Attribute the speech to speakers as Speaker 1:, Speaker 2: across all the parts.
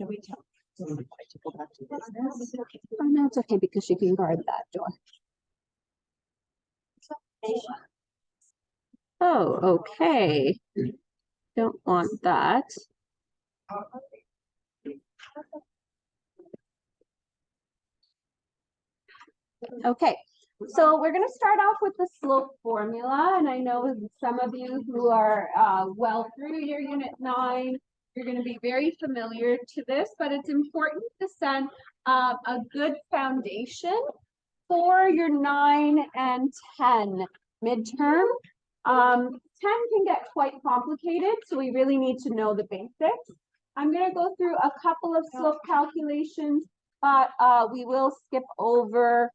Speaker 1: Can we tell? To go back to business.
Speaker 2: Oh, no, it's okay because she can guard that door. Oh, okay. Don't want that. Okay, so we're going to start off with the slope formula, and I know some of you who are well through your Unit 9, you're going to be very familiar to this, but it's important to set a good foundation for your 9 and 10 midterm. 10 can get quite complicated, so we really need to know the basics. I'm going to go through a couple of slope calculations, but we will skip over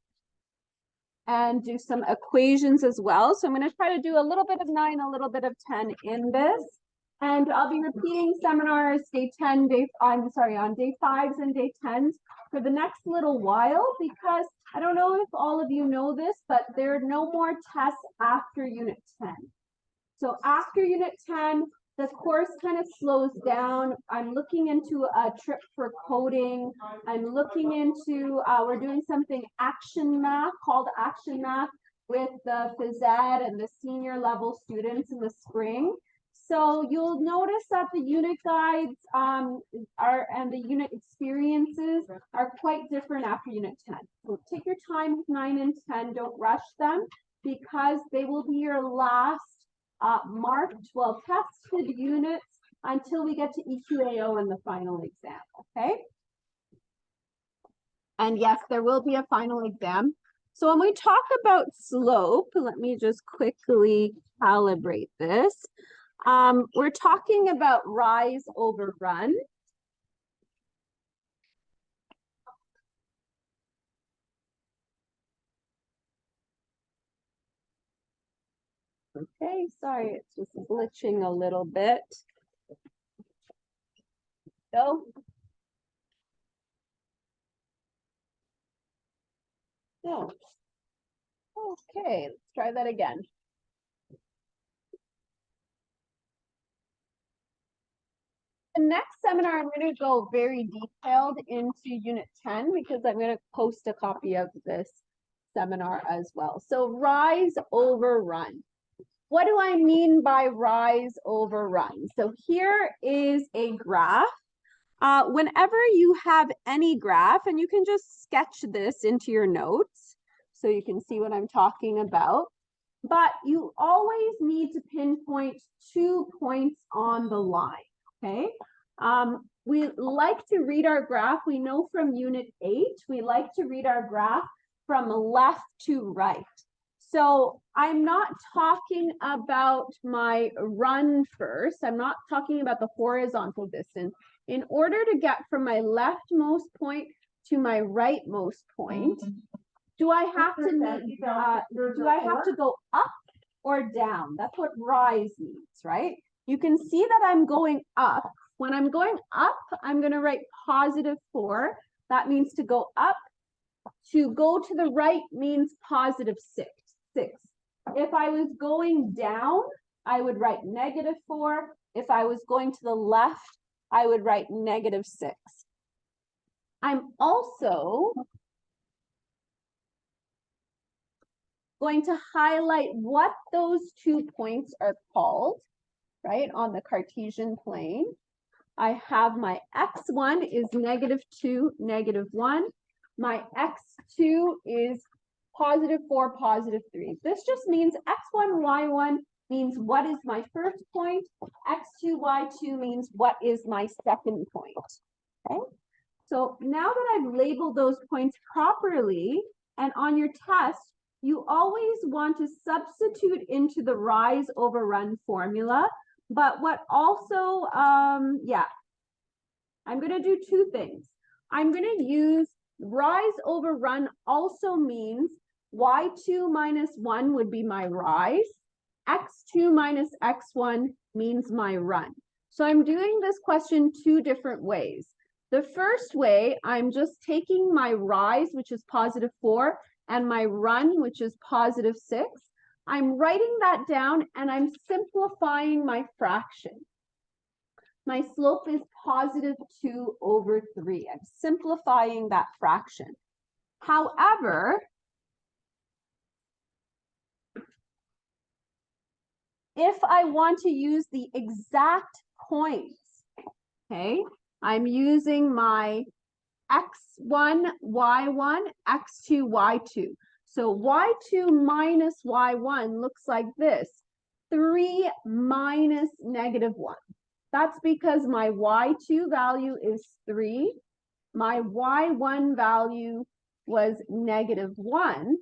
Speaker 2: and do some equations as well. So I'm going to try to do a little bit of 9, a little bit of 10 in this. And I'll be repeating seminars on day 5s and day 10s for the next little while, because I don't know if all of you know this, but there are no more tests after Unit 10. So after Unit 10, the course kind of slows down. I'm looking into a trip for coding. I'm looking into, we're doing something action math, called action math, with the phys ed and the senior level students in the spring. So you'll notice that the unit guides and the unit experiences are quite different after Unit 10. So take your time with 9 and 10, don't rush them, because they will be your last marked, tested units until we get to EQAO and the final exam, okay? And yes, there will be a final exam. So when we talk about slope, let me just quickly calibrate this. We're talking about rise over run. Okay, sorry, it's just glitching a little bit. Go. No. Okay, let's try that again. The next seminar, I'm going to go very detailed into Unit 10 because I'm going to post a copy of this seminar as well. So rise over run. What do I mean by rise over run? So here is a graph. Whenever you have any graph, and you can just sketch this into your notes so you can see what I'm talking about, but you always need to pinpoint 2 points on the line, okay? We like to read our graph. We know from Unit 8, we like to read our graph from left to right. So I'm not talking about my run first. I'm not talking about the horizontal distance. In order to get from my leftmost point to my rightmost point, do I have to go up or down? That's what rise means, right? You can see that I'm going up. When I'm going up, I'm going to write +4. That means to go up. To go to the right means +6. If I was going down, I would write -4. If I was going to the left, I would write -6. I'm also going to highlight what those 2 points are called, right, on the Cartesian plane. I have my x1 is -2, -1. My x2 is +4, +3. This just means x1, y1 means what is my first point. x2, y2 means what is my second point. Okay. So now that I've labeled those points properly, and on your test, you always want to substitute into the rise over run formula. But what also, I'm going to do 2 things. I'm going to use rise over run also means y2 minus 1 would be my rise. x2 minus x1 means my run. So I'm doing this question 2 different ways. The first way, I'm just taking my rise, which is +4, and my run, which is +6. I'm writing that down and I'm simplifying my fraction. My slope is positive 2 over 3. I'm simplifying that fraction. However, if I want to use the exact points, okay, I'm using my x1, y1, x2, y2. So y2 minus y1 looks like this. 3 minus negative 1. That's because my y2 value is 3. My y1 value was negative 1.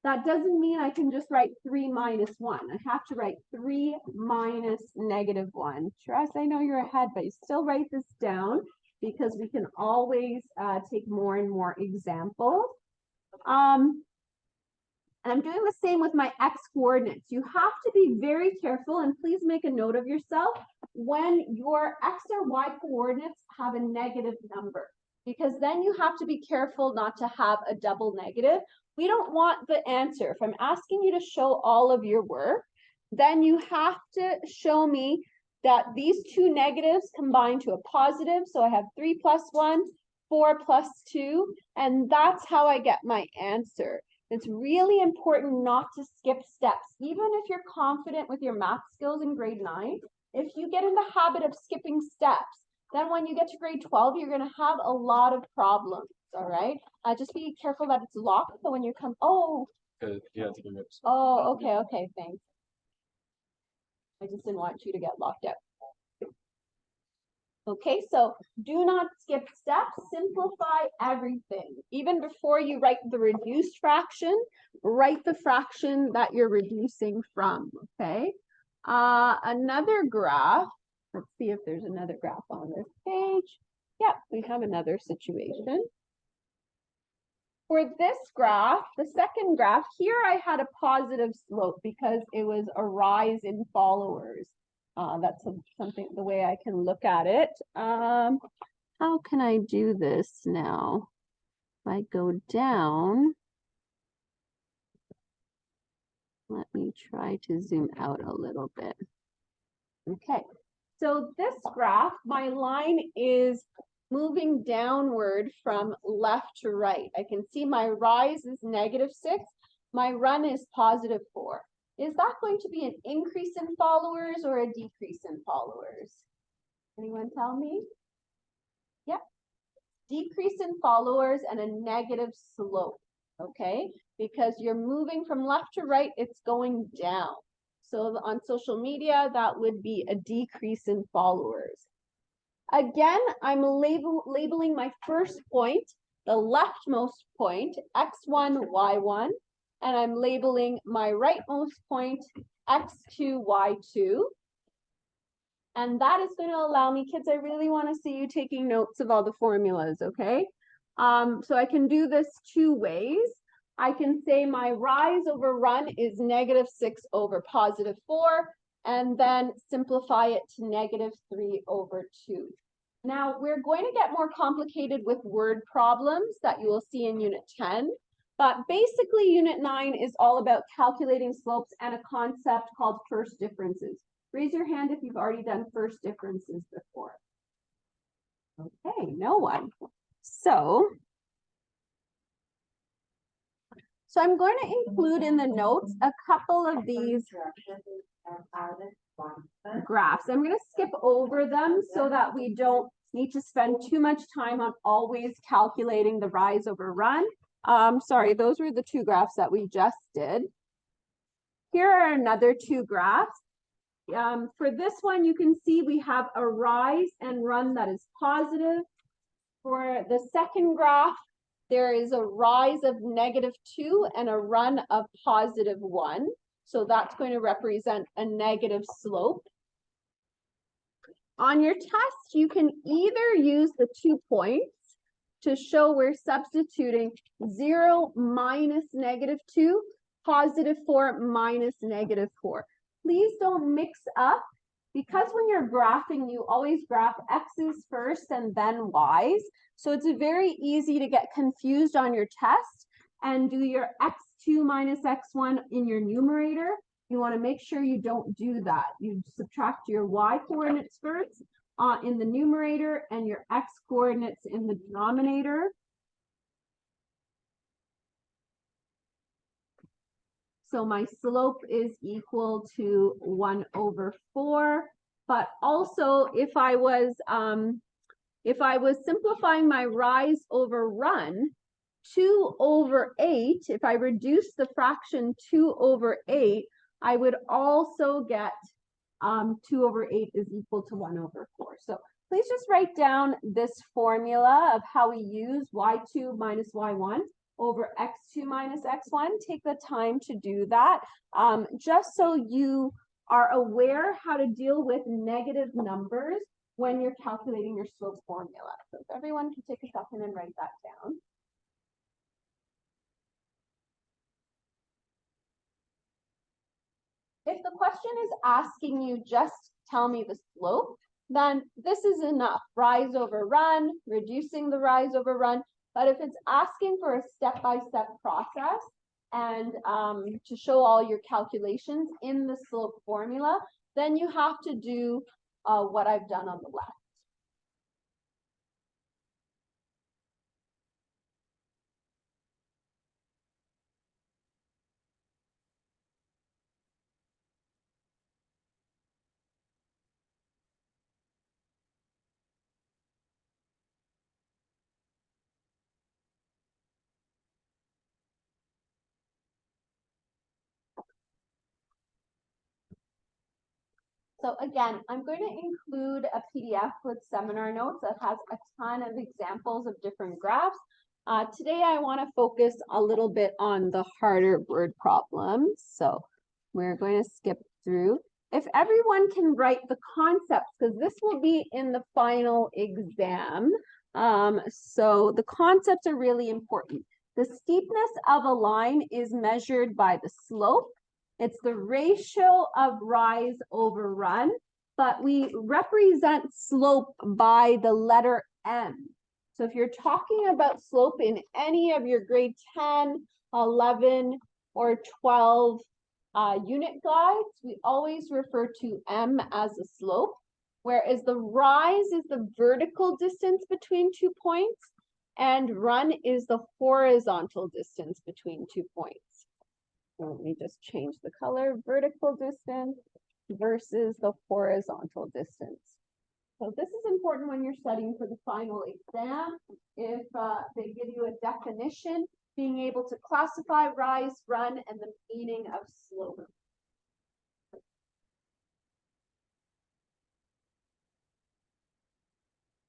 Speaker 2: That doesn't mean I can just write 3 minus 1. I have to write 3 minus negative 1. Trust, I know you're ahead, but you still write this down because we can always take more and more examples. And I'm doing the same with my x coordinates. You have to be very careful, and please make a note of yourself when your x or y coordinates have a negative number, because then you have to be careful not to have a double negative. We don't want the answer. If I'm asking you to show all of your work, then you have to show me that these two negatives combine to a positive. So I have 3 plus 1, 4 plus 2, and that's how I get my answer. It's really important not to skip steps. Even if you're confident with your math skills in grade 9, if you get in the habit of skipping steps, then when you get to grade 12, you're going to have a lot of problems, all right? Just be careful that it's locked, so when you come, okay, thanks. I just didn't want you to get locked out. Okay, so do not skip steps, simplify everything. Even before you write the reduced fraction, write the fraction that you're reducing from, okay? Another graph, let's see if there's another graph on this page. Yep, we have another situation. For this graph, the second graph, here I had a positive slope because it was a rise in followers. That's something, the way I can look at it. How can I do this now? If I go down, let me try to zoom out a little bit. Okay, so this graph, my line is moving downward from left to right. I can see my rise is -6, my run is +4. Is that going to be an increase in followers or a decrease in followers? Anyone tell me? Yep. Decrease in followers and a negative slope, okay? Because you're moving from left to right, it's going down. So on social media, that would be a decrease in followers. Again, I'm labeling my first point, the leftmost point, x1, y1, and I'm labeling my rightmost point, x2, y2. And that is going to allow me, kids, I really want to see you taking notes of all the formulas, okay? So I can do this two ways. I can say my rise over run is -6 over +4, and then simplify it to -3 over 2. Now, we're going to get more complicated with word problems that you will see in Unit 10. But basically, Unit 9 is all about calculating slopes and a concept called first differences. Raise your hand if you've already done first differences before. Okay, no one. So I'm going to include in the notes a couple of these graphs. I'm going to skip over them so that we don't need to spend too much time on always calculating the rise over run. Sorry, those were the two graphs that we just did. Here are another two graphs. For this one, you can see we have a rise and run that is positive. For the second graph, there is a rise of -2 and a run of +1. So that's going to represent a negative slope. On your test, you can either use the 2 points to show we're substituting 0 minus -2, +4 minus -4. Please don't mix up, because when you're graphing, you always graph x's first and then y's. So it's very easy to get confused on your test and do your x2 minus x1 in your numerator. You want to make sure you don't do that. You subtract your y coordinates first, in the numerator and your x coordinates in the denominator. So my slope is equal to 1/4. But also if I was simplifying my rise over run, 2/8, if I reduce the fraction 2/8, I would also get 2/8 is equal to 1/4. So please just write down this formula of how we use y2 minus y1 over x2 minus x1. Take the time to do that, just so you are aware how to deal with negative numbers when you're calculating your slope formula. So if everyone can take a second and write that down. If the question is asking you just tell me the slope, then this is enough. Rise over run, reducing the rise over run. But if it's asking for a step-by-step process and to show all your calculations in the slope formula, then you have to do what I've done on the left. So again, I'm going to include a PDF with seminar notes that has a ton of examples of different graphs. Today, I want to focus a little bit on the harder word problems. So we're going to skip through. If everyone can write the concepts, because this will be in the final exam. So the concepts are really important. The steepness of a line is measured by the slope. It's the ratio of rise over run, but we represent slope by the letter M. So if you're talking about slope in any of your grade 10, 11, or 12 unit guides, we always refer to M as a slope, whereas the rise is the vertical distance between 2 points, and run is the horizontal distance between 2 points. Let me just change the color, vertical distance versus the horizontal distance. So this is important when you're studying for the final exam. If they give you a definition, being able to classify rise, run, and the meaning of slope.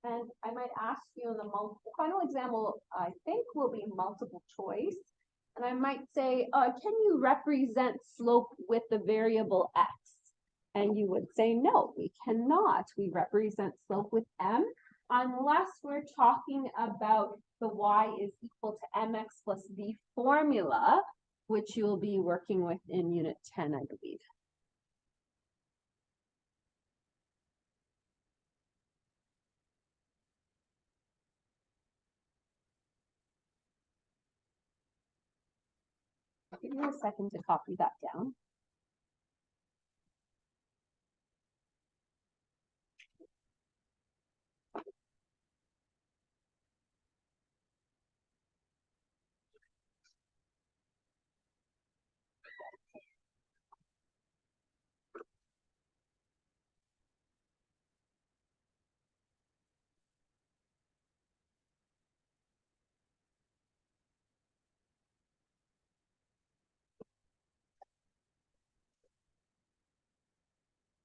Speaker 2: And I might ask you in the final exam will, I think, will be multiple choice. And I might say, can you represent slope with the variable x? And you would say, no, we cannot. We represent slope with m, unless we're talking about the y is equal to mx plus b formula, which you'll be working with in unit 10, I believe. I'll give you a second to copy that down.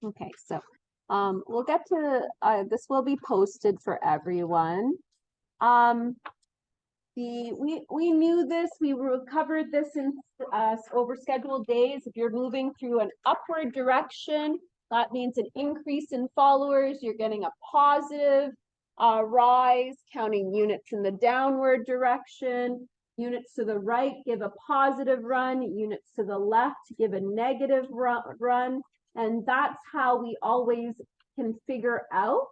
Speaker 2: Okay, so we'll get to this will be posted for everyone. We knew this, we covered this in over scheduled days. If you're moving through an upward direction, that means an increase in followers. You're getting a positive rise, counting units in the downward direction. Units to the right give a positive run. Units to the left give a negative run. And that's how we always can figure out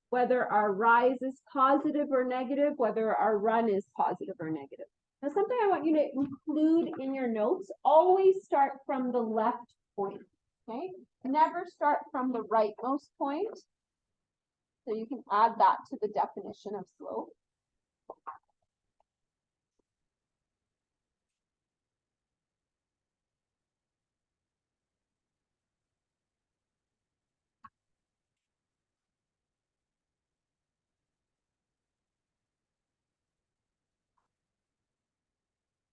Speaker 2: whether our rise is positive or negative, whether our run is positive or negative. Now, something I want you to include in your notes, always start from the left point, okay? Never start from the rightmost point. So you can add that to the definition of slope.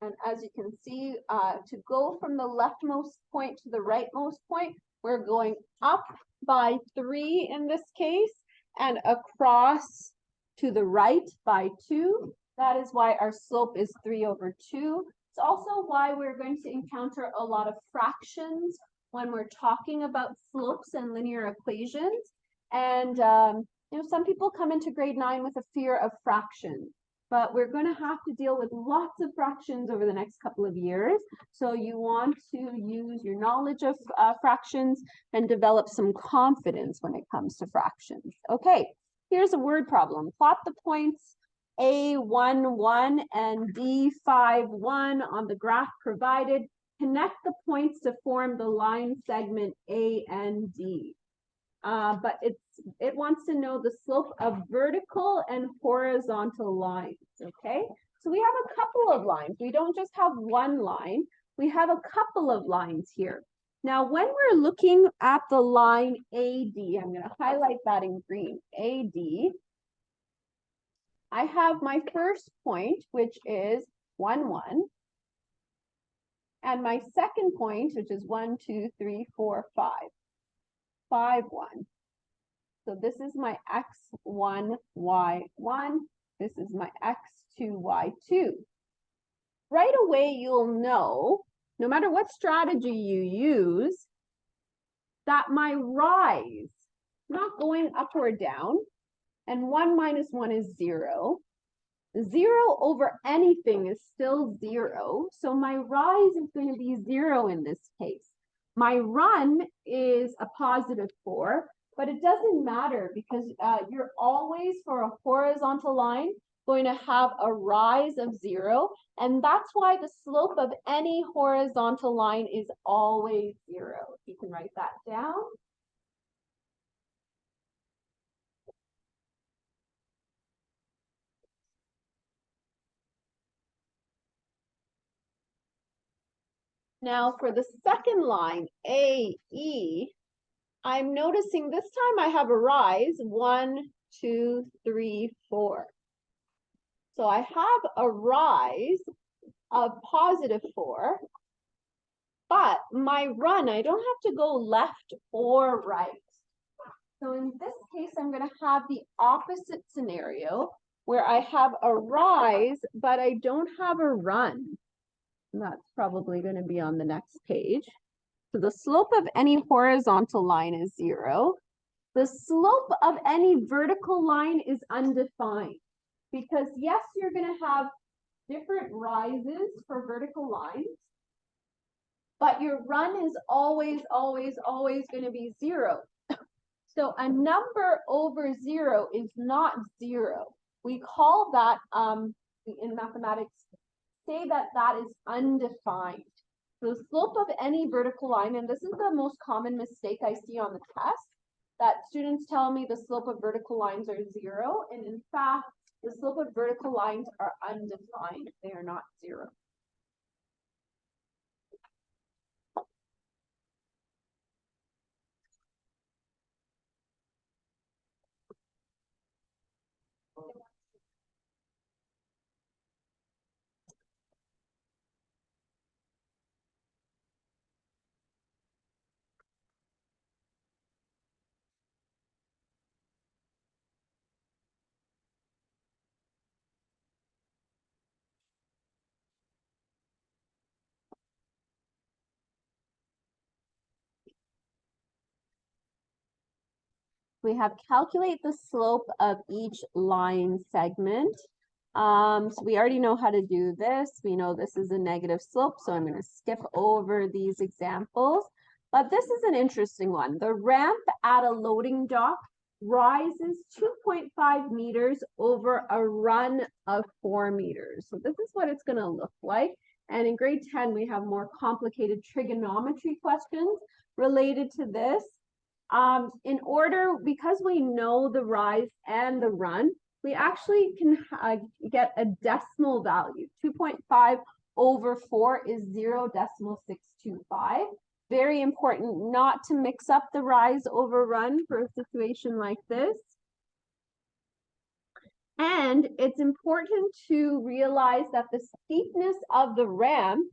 Speaker 2: And as you can see, to go from the leftmost point to the rightmost point, we're going up by 3 in this case, and across to the right by 2. That is why our slope is 3/2. It's also why we're going to encounter a lot of fractions when we're talking about slopes and linear equations. And you know, some people come into grade 9 with a fear of fractions, but we're going to have to deal with lots of fractions over the next couple of years. So you want to use your knowledge of fractions and develop some confidence when it comes to fractions. Okay, here's a word problem. Plot the points A1, 1 and D5, 1 on the graph provided. Connect the points to form the line segment A and D. But it wants to know the slope of vertical and horizontal lines, okay? So we have a couple of lines. We don't just have one line. We have a couple of lines here. Now, when we're looking at the line AD, I'm going to highlight that in green, AD, I have my first point, which is 1, 1. And my second point, which is 1, 2, 3, 4, 5. 5, 1. So this is my x1, y1. This is my x2, y2. Right away, you'll know, no matter what strategy you use, that my rise, not going up or down, and 1 minus 1 is 0. 0 over anything is still 0. So my rise is going to be 0 in this case. My run is a positive 4, but it doesn't matter because you're always, for a horizontal line, going to have a rise of 0. And that's why the slope of any horizontal line is always 0. You can write that down. Now for the second line, AE, I'm noticing this time I have a rise, 1, 2, 3, 4. So I have a rise of positive 4, but my run, I don't have to go left or right. So in this case, I'm going to have the opposite scenario where I have a rise, but I don't have a run. And that's probably going to be on the next page. So the slope of any horizontal line is 0. The slope of any vertical line is undefined because yes, you're going to have different rises for vertical lines, but your run is always going to be 0. So a number over 0 is not 0. We call that, in mathematics, say that that is undefined. So the slope of any vertical line, and this is the most common mistake I see on the test, that students tell me the slope of vertical lines are 0, and in fact, the slope of vertical lines are undefined. They are not 0. We have calculate the slope of each line segment. So we already know how to do this. We know this is a negative slope, so I'm going to skip over these examples. But this is an interesting one. The ramp at a loading dock rises 2.5 meters over a run of 4 meters. So this is what it's going to look like. And in grade 10, we have more complicated trigonometry questions related to this. Because we know the rise and the run, we actually can get a decimal value. 2.5 over 4 is 0.625. Very important not to mix up the rise over run for a situation like this. And it's important to realize that the steepness of the ramp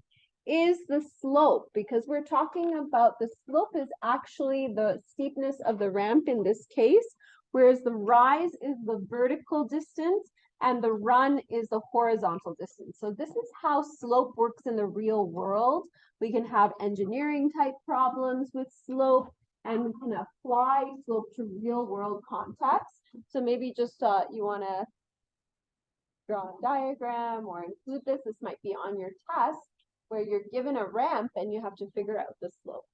Speaker 2: is the slope, because we're talking about the slope is actually the steepness of the ramp in this case, whereas the rise is the vertical distance and the run is the horizontal distance. So this is how slope works in the real world. We can have engineering type problems with slope, and we can apply slope to real world context. So maybe just you want to draw a diagram or include this. This might be on your test where you're given a ramp and you have to figure out the slope.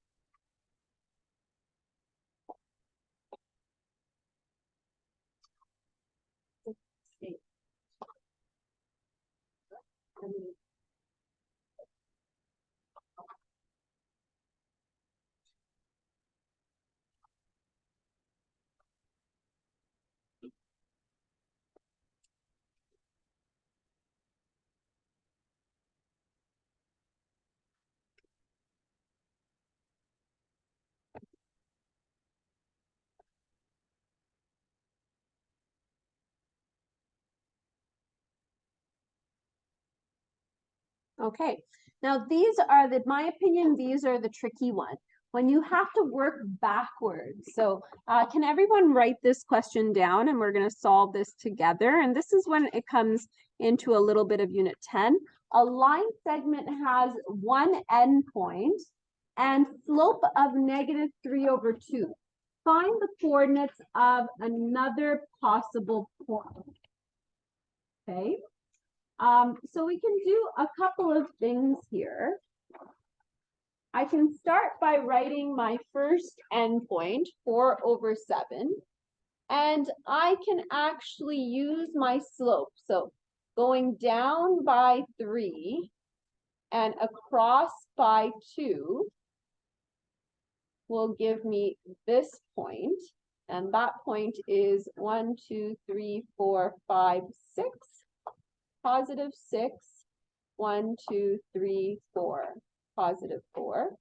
Speaker 2: Okay, now these are my opinion, these are the tricky ones. When you have to work backwards. So can everyone write this question down, and we're going to solve this together. And this is when it comes into a little bit of unit 10. A line segment has one endpoint and slope of -3 over 2. Find the coordinates of another possible point. Okay. So we can do a couple of things here. I can start by writing my first endpoint, 4 over 7, and I can actually use my slope. So going down by 3 and across by 2 will give me this point, and that point is 1, 2, 3, 4, 5, 6. Positive 6, 1, 2, 3, 4, positive 4.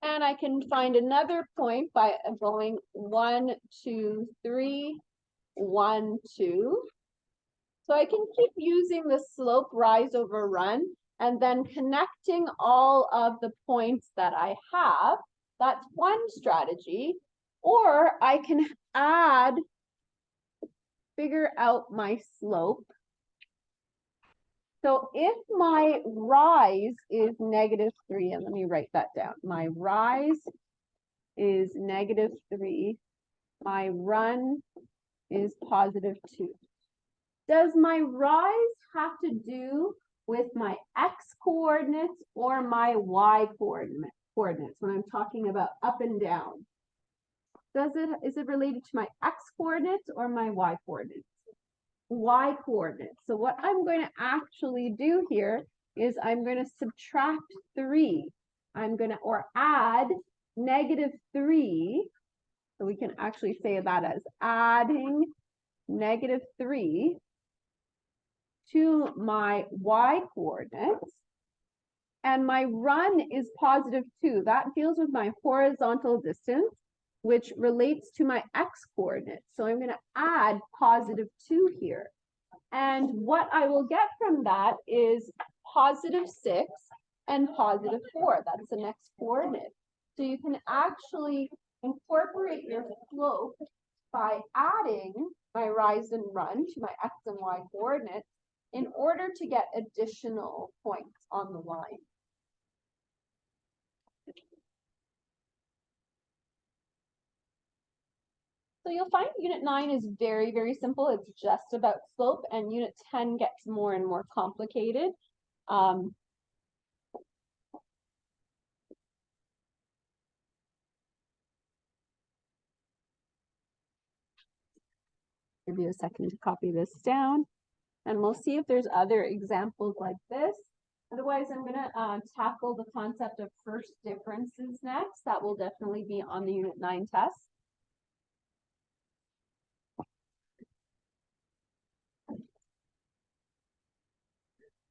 Speaker 2: And I can find another point by going 1, 2, 3, 1, 2. So I can keep using the slope rise over run and then connecting all of the points that I have. That's one strategy. Or I can figure out my slope. So if my rise is -3, and let me write that down. My rise is -3. My run is +2. Does my rise have to do with my x coordinates or my y coordinates when I'm talking about up and down? Is it related to my x coordinates or my y coordinates? Y coordinates. So what I'm going to actually do here is I'm going to subtract 3. Or add -3. So we can actually say that as adding -3 to my y coordinates. And my run is +2. That deals with my horizontal distance, which relates to my x coordinates. So I'm going to add +2 here. And what I will get from that is +6 and +4. That's the next coordinate. So you can actually incorporate your slope by adding my rise and run to my x and y coordinates in order to get additional points on the line. So you'll find unit 9 is very, very simple. It's just about slope, and unit 10 gets more and more complicated. Give you a second to copy this down, and we'll see if there's other examples like this. Otherwise, I'm going to tackle the concept of first differences next. That will definitely be on the Unit 9 test.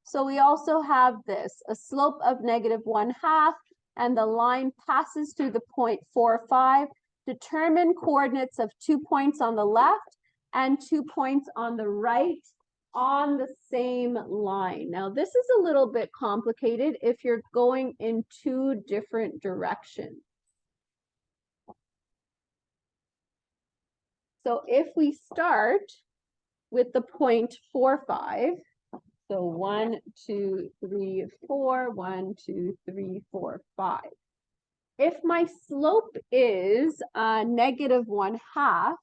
Speaker 2: So we also have this, a slope of -1/2, and the line passes through the point 4, 5. Determine coordinates of 2 points on the left and 2 points on the right on the same line. Now, this is a little bit complicated if you're going in 2 different directions. So if we start with the point 4, 5, so 1, 2, 3, 4, 1, 2, 3, 4, 5. If my slope is -1/2,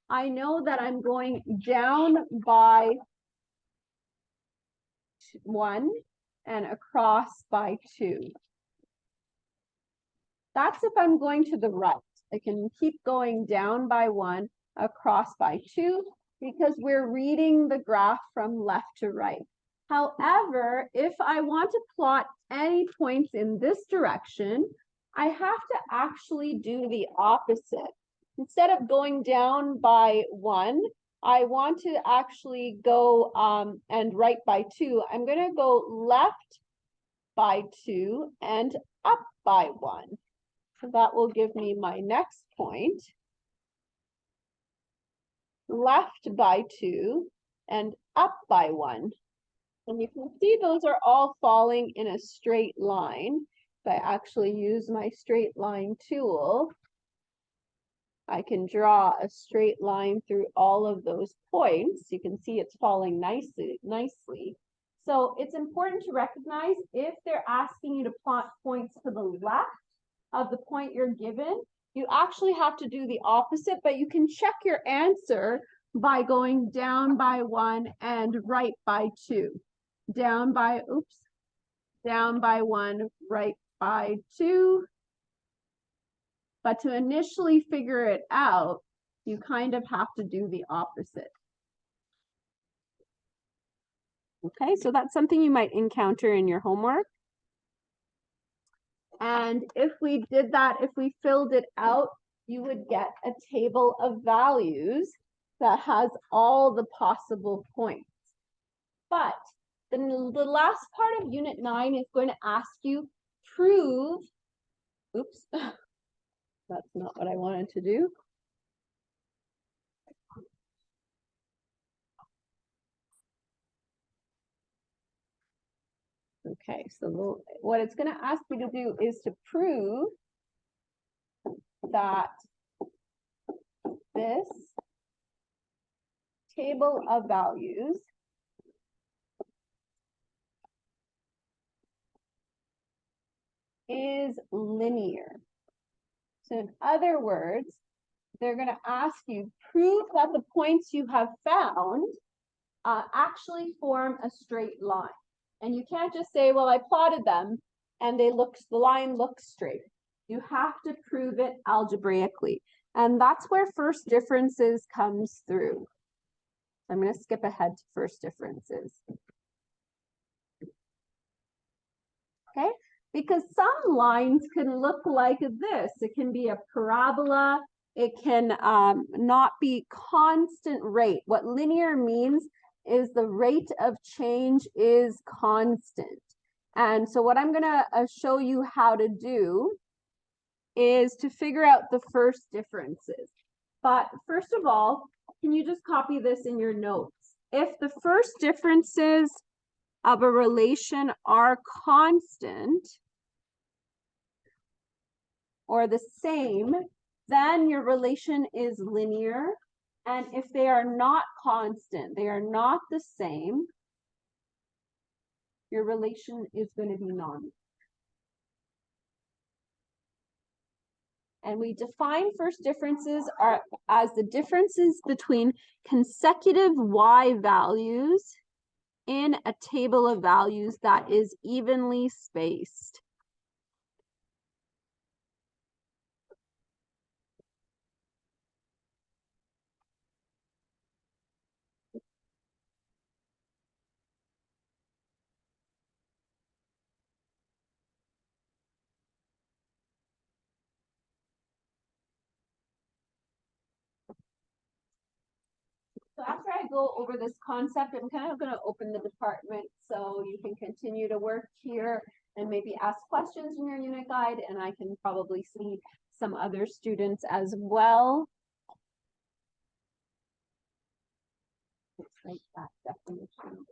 Speaker 2: I know that I'm going down by 1 and across by 2. That's if I'm going to the right. I can keep going down by 1, across by 2, because we're reading the graph from left to right. However, if I want to plot any points in this direction, I have to actually do the opposite. Instead of going down by 1, I want to actually go and right by 2. I'm going to go left by 2 and up by 1. So that will give me my next point. Left by 2 and up by 1. And you can see those are all falling in a straight line. If I actually use my straight line tool, I can draw a straight line through all of those points. You can see it's falling nicely. So it's important to recognize if they're asking you to plot points to the left of the point you're given, you actually have to do the opposite, but you can check your answer by going down by 1 and right by 2. Down by 1, right by 2. But to initially figure it out, you kind of have to do the opposite. Okay, so that's something you might encounter in your homework. And if we did that, if we filled it out, you would get a table of values that has all the possible points. But then the last part of Unit 9 is going to ask you, prove, oops, that's not what I wanted to do. Okay, so what it's going to ask you to do is to prove that this table of values is linear. So in other words, they're going to ask you, prove that the points you have found actually form a straight line. And you can't just say, well, I plotted them and the line looks straight. You have to prove it algebraically. And that's where first differences comes through. I'm going to skip ahead to first differences. Okay, because some lines can look like this. It can be a parabola. It can not be constant rate. What linear means is the rate of change is constant. And so what I'm going to show you how to do is to figure out the first differences. But first of all, can you just copy this in your notes? If the first differences of a relation are constant or the same, then your relation is linear. And if they are not constant, they are not the same, your relation is going to be non-linear. And we define first differences as the differences between consecutive y values in a table of values that is evenly spaced. So after I go over this concept, I'm kind of going to open the department so you can continue to work here and maybe ask questions in your unit guide, and I can probably see some other students as well. Like that definition.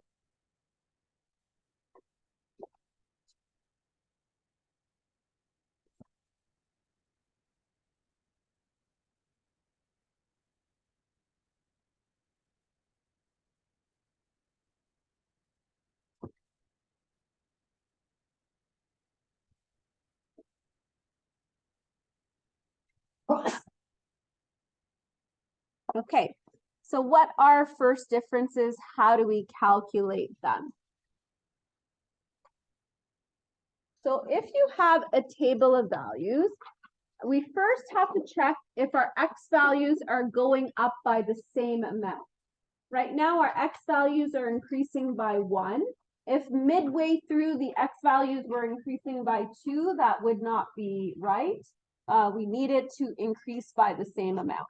Speaker 2: Okay, so what are first differences? How do we calculate them? So if you have a table of values, we first have to check if our X values are going up by the same amount. Right now, our X values are increasing by 1. If midway through the X values were increasing by 2, that would not be right. We need it to increase by the same amount.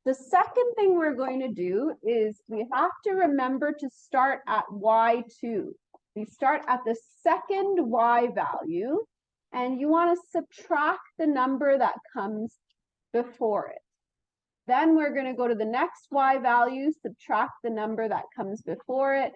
Speaker 2: The second thing we're going to do is we have to remember to start at Y2. We start at the second Y value, and you want to subtract the number that comes before it. Then we're going to go to the next Y value, subtract the number that comes before it,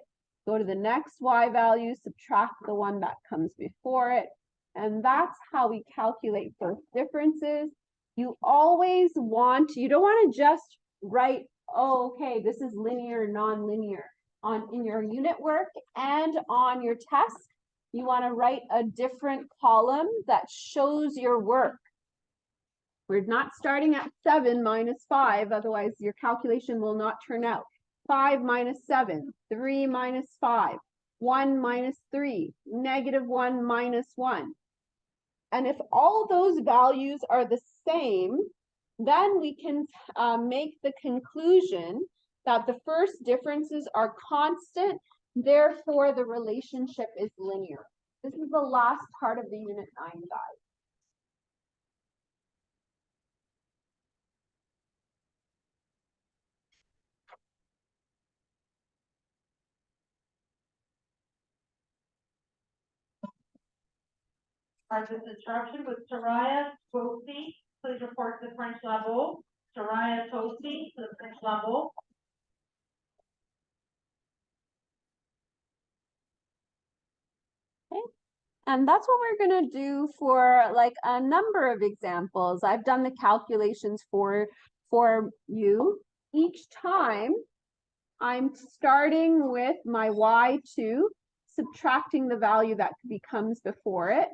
Speaker 2: go to the next Y value, subtract the one that comes before it. And that's how we calculate first differences. You always want, you don't want to just write, oh, okay, this is linear, non-linear. In your unit work and on your test, you want to write a different column that shows your work. We're not starting at 7 minus 5, otherwise your calculation will not turn out. 5 minus 7, 3 minus 5, 1 minus 3, -1 minus 1. And if all those values are the same, then we can make the conclusion that the first differences are constant, therefore the relationship is linear. This is the last part of the Unit 9 guide.
Speaker 1: This instruction with Soraya Tosi, please report to the French level. Soraya Tosi to the French level.
Speaker 2: Okay. And that's what we're going to do for like a number of examples. I've done the calculations for you. Each time I'm starting with my Y2, subtracting the value that comes before it.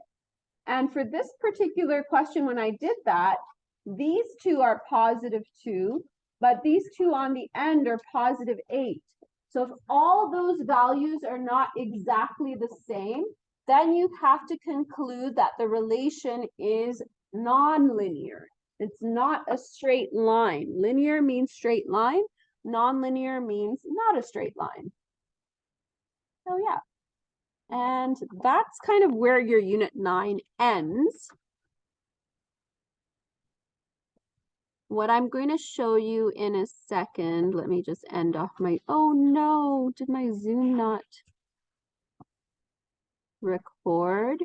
Speaker 2: And for this particular question, when I did that, these two are +2, but these two on the end are +8. So if all those values are not exactly the same, then you have to conclude that the relation is non-linear. It's not a straight line. Linear means straight line. Non-linear means not a straight line. So yeah. And that's kind of where your Unit 9 ends. What I'm going to show you in a second, let me just end off my, oh no, did my Zoom not record?